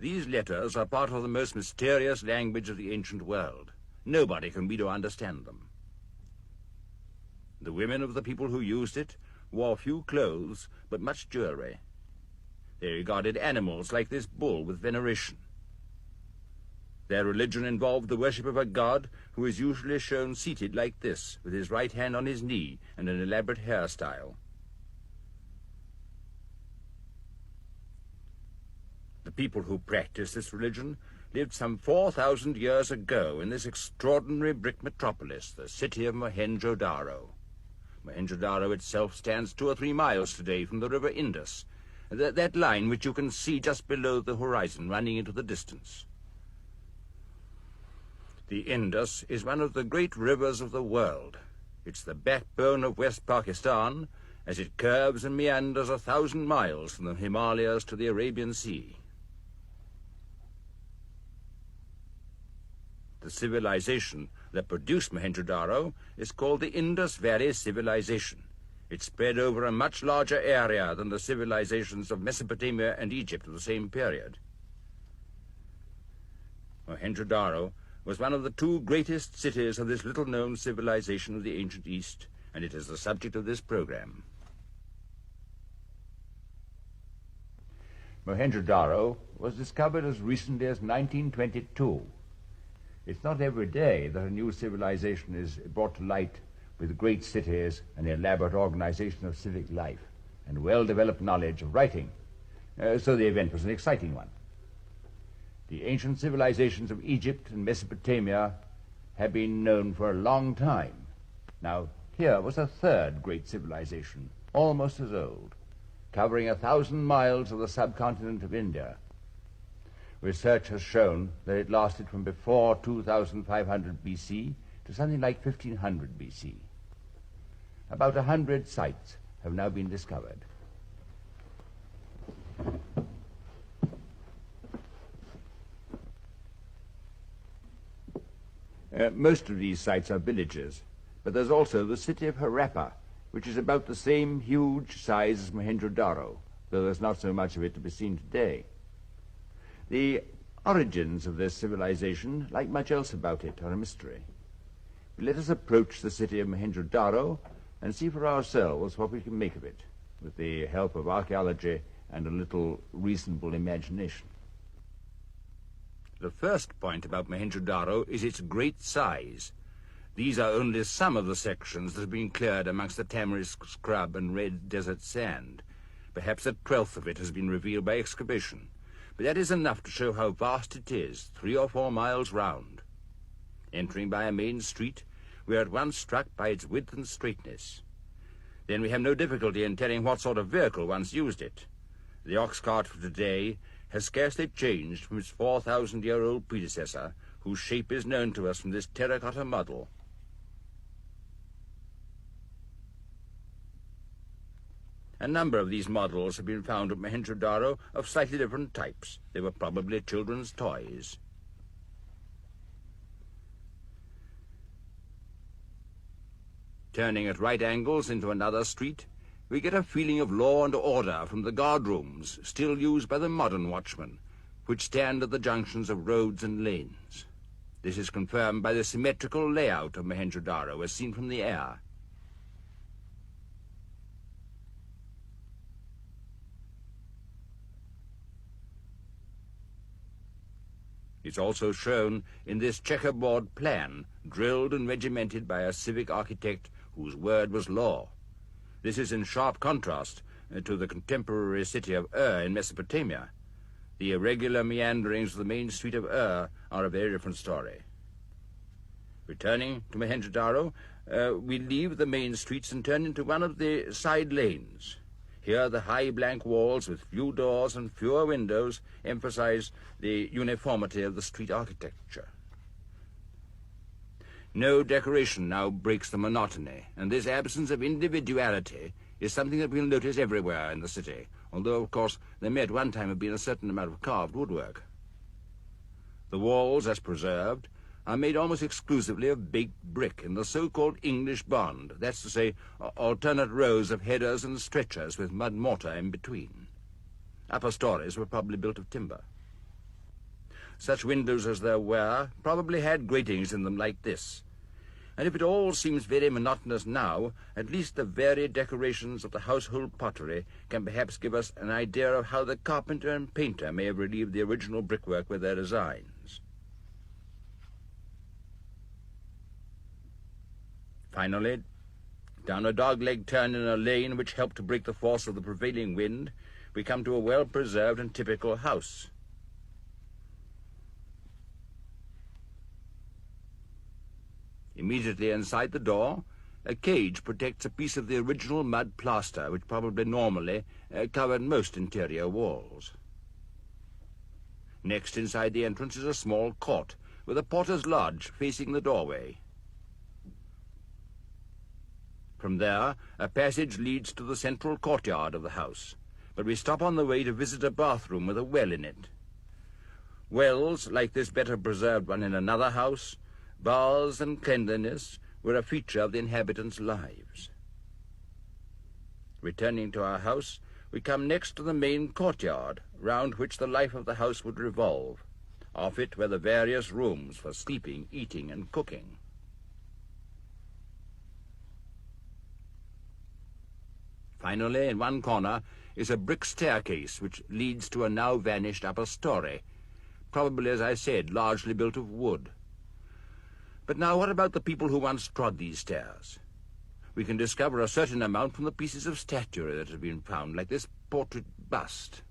These letters are part of the most mysterious language of the ancient world. Nobody can read or understand them. The women of the people who used it wore few clothes, but much jewelry. They regarded animals like this bull with veneration. Their religion involved the worship of a god who is usually shown seated like this, with his right hand on his knee and an elaborate hairstyle. The people who practiced this religion lived some 4,000 years ago in this extraordinary brick metropolis, the city of Mohenjo-Daro. Mohenjo-Daro itself stands 2 or 3 miles today from the river Indus, that line which you can see just below the horizon running into the distance. The Indus is one of the great rivers of the world. It's the backbone of West Pakistan as it curves and meanders 1,000 miles from the Himalayas to the Arabian Sea. The civilization that produced Mohenjo-Daro is called the Indus Valley Civilization. It spread over a much larger area than the civilizations of Mesopotamia and Egypt of the same period. Mohenjo-Daro was one of the 2 greatest cities of this little-known civilization of the ancient East, and it is the subject of this program. Mohenjo-Daro was discovered as recently as 1922. It's not every day that a new civilization is brought to light with great cities and elaborate organization of civic life and well-developed knowledge of writing. So the event was an exciting one. The ancient civilizations of Egypt and Mesopotamia have been known for a long time. Now, here was a 3rd great civilization, almost as old, covering 1,000 miles of the subcontinent of India. Research has shown that it lasted from before 2500 BC to something like 1500 BC. About 100 sites have now been discovered. Most of these sites are villages, but there's also the city of Harappa, which is about the same huge size as Mohenjo-Daro, though there's not so much of it to be seen today. The origins of this civilization, like much else about it, are a mystery. But let us approach the city of Mohenjo-Daro and see for ourselves what we can make of it, with the help of archaeology and a little reasonable imagination. The first point about Mohenjo-Daro is its great size. These are only some of the sections that have been cleared amongst the tamarisk scrub and red desert sand. Perhaps 1/12 of it has been revealed by excavation. But that is enough to show how vast it is, 3 or 4 miles round. Entering by a main street, we are at once struck by its width and straightness. Then we have no difficulty in telling what sort of vehicle once used it. The ox cart of today has scarcely changed from its 4,000-year-old predecessor, whose shape is known to us from this terracotta model. A number of these models have been found at Mohenjo-Daro of slightly different types. They were probably children's toys. Turning at right angles into another street, we get a feeling of law and order from the guard rooms still used by the modern watchmen, which stand at the junctions of roads and lanes. This is confirmed by the symmetrical layout of Mohenjo-Daro as seen from the air. It's also shown in this checkerboard plan, drilled and regimented by a civic architect whose word was law. This is in sharp contrast to the contemporary city of in Mesopotamia. The irregular meanderings of the main street of are a very different story. Returning to Mohenjo-Daro, we leave the main streets and turn into one of the side lanes. Here the high blank walls with few doors and fewer windows emphasize the uniformity of the street architecture. No decoration now breaks the monotony, and this absence of individuality is something that we'll notice everywhere in the city, although, of course, there may at one time have been a certain amount of carved woodwork. The walls, as preserved, are made almost exclusively of baked brick in the so-called English bond, that's to say, alternate rows of headers and stretchers with mud mortar in between. Upper stories were probably built of timber. Such windows as there were probably had gratings in them like this. And if it all seems very monotonous now, at least the varied decorations of the household pottery can perhaps give us an idea of how the carpenter and painter may have relieved the original brickwork with their designs. Finally, down a dog-leg turn in a lane which helped to break the force of the prevailing wind, we come to a well-preserved and typical house. Immediately inside the door, a cage protects a piece of the original mud plaster which probably normally covered most interior walls. Next inside the entrance is a small court with a porter's lodge facing the doorway. From there, a passage leads to the central courtyard of the house, but we stop on the way to visit a bathroom with a well in it. Wells, like this better preserved one in another house, baths and cleanliness were a feature of the inhabitants' lives. Returning to our house, we come next to the main courtyard, round which the life of the house would revolve. Off it were the various rooms for sleeping, eating, and cooking. Finally, in one corner is a brick staircase which leads to a now vanished upper story, probably, as I said, largely built of wood. But now what about the people who once trod these stairs? We can discover a certain amount from the pieces of statuary that have been found, like this portrait bust.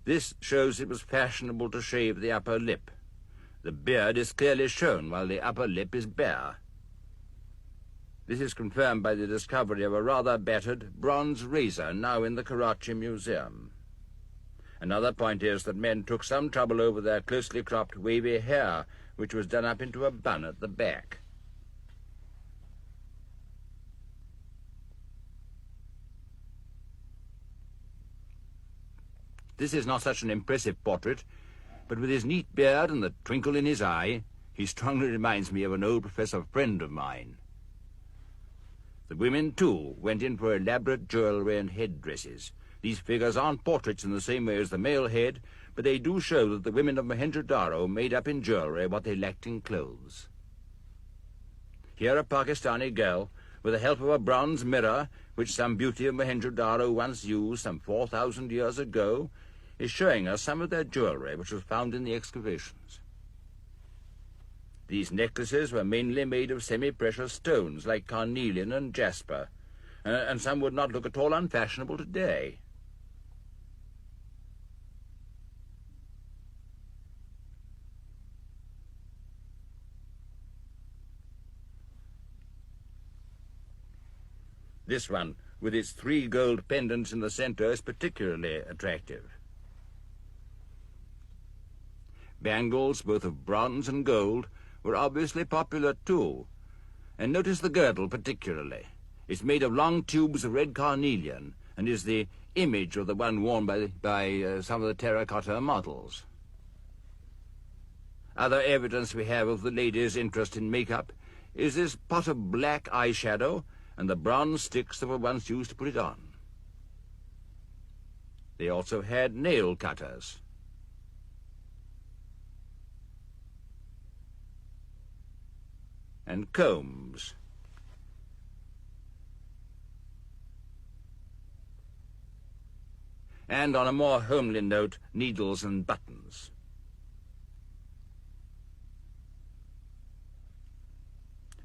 This shows it was fashionable to shave the upper lip. The beard is clearly shown, while the upper lip is bare. This is confirmed by the discovery of a rather battered bronze razor now in the Karachi Museum. Another point is that men took some trouble over their closely cropped wavy hair, which was done up into a bun at the back. This is not such an impressive portrait, but with his neat beard and the twinkle in his eye, he strongly reminds me of an old professor friend of mine. The women, too, went in for elaborate jewelry and headdresses. These figures aren't portraits in the same way as the male head, but they do show that the women of Mohenjo-Daro made up in jewelry what they lacked in clothes. Here a Pakistani girl, with the help of a bronze mirror, which some beauty of Mohenjo-Daro once used some 4,000 years ago, is showing us some of their jewelry which was found in the excavations. These necklaces were mainly made of semi-precious stones like carnelian and jasper, and some would not look at all unfashionable today. This one, with its 3 gold pendants in the center, is particularly attractive. Bangles, both of bronze and gold, were obviously popular too, and notice the girdle particularly. It's made of long tubes of red carnelian and is the image of the one worn by some of the terracotta models. Other evidence we have of the lady's interest in makeup is this pot of black eyeshadow and the bronze sticks that were once used to put it on. They also had nail cutters. And combs. And on a more homely note, needles and buttons.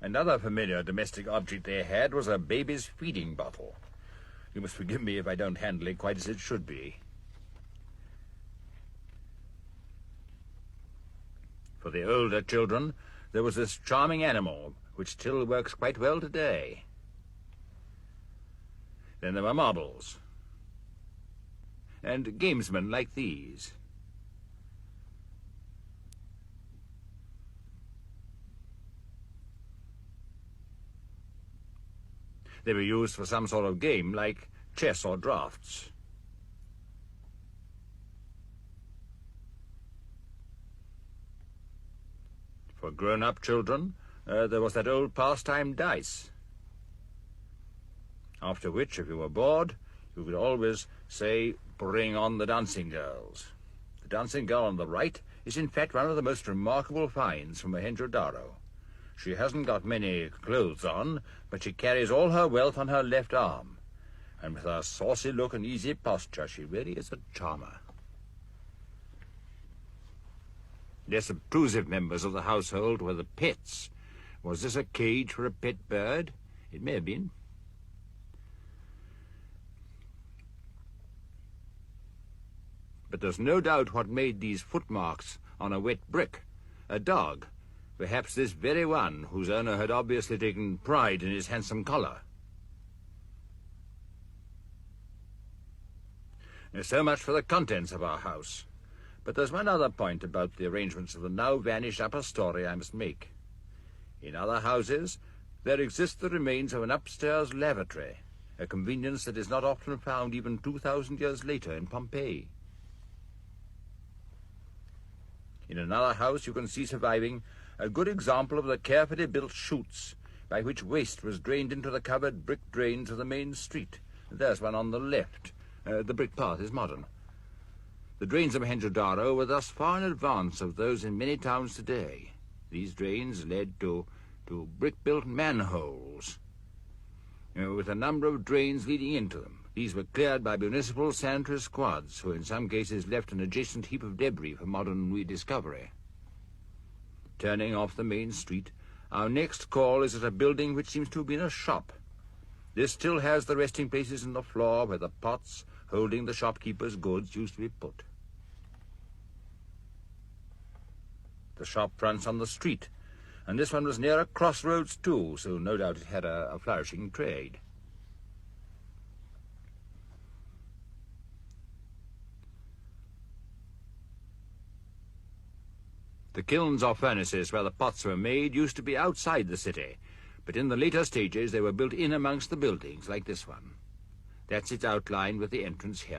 Another familiar domestic object they had was a baby's feeding bottle. You must forgive me if I don't handle it quite as it should be. For the older children, there was this charming animal, which still works quite well today. Then there were marbles, and gamesmen like these. They were used for some sort of game, like chess or draughts. For grown-up children, there was that old pastime dice. After which, if you were bored, you could always say, "Bring on the dancing girls." The dancing girl on the right is in fact one of the most remarkable finds from Mohenjo-Daro. She hasn't got many clothes on, but she carries all her wealth on her left arm. And with her saucy look and easy posture, she really is a charmer. Less obtrusive members of the household were the pets. Was this a cage for a pet bird? It may have been. But there's no doubt what made these footmarks on a wet brick. A dog, perhaps this very one whose owner had obviously taken pride in his handsome collar. So much for the contents of our house. But there's one other point about the arrangements of the now vanished upper story I must make. In other houses, there exist the remains of an upstairs lavatory, a convenience that is not often found even 2,000 years later in Pompeii. In another house you can see surviving a good example of the carefully built chutes by which waste was drained into the covered brick drains of the main street. There's one on the left. The brick path is modern. The drains of Mohenjo-Daro were thus far in advance of those in many towns today. These drains led to brick-built manholes, with a number of drains leading into them. These were cleared by municipal sanitary squads, who in some cases left an adjacent heap of debris for modern rediscovery. Turning off the main street, our next call is at a building which seems to have been a shop. This still has the resting places in the floor where the pots holding the shopkeeper's goods used to be put. The shop fronts on the street, and this one was near a crossroads too, so no doubt it had a flourishing trade. The kilns or furnaces where the pots were made used to be outside the city, but in the later stages they were built in amongst the buildings, like this one. That's its outline with the entrance here.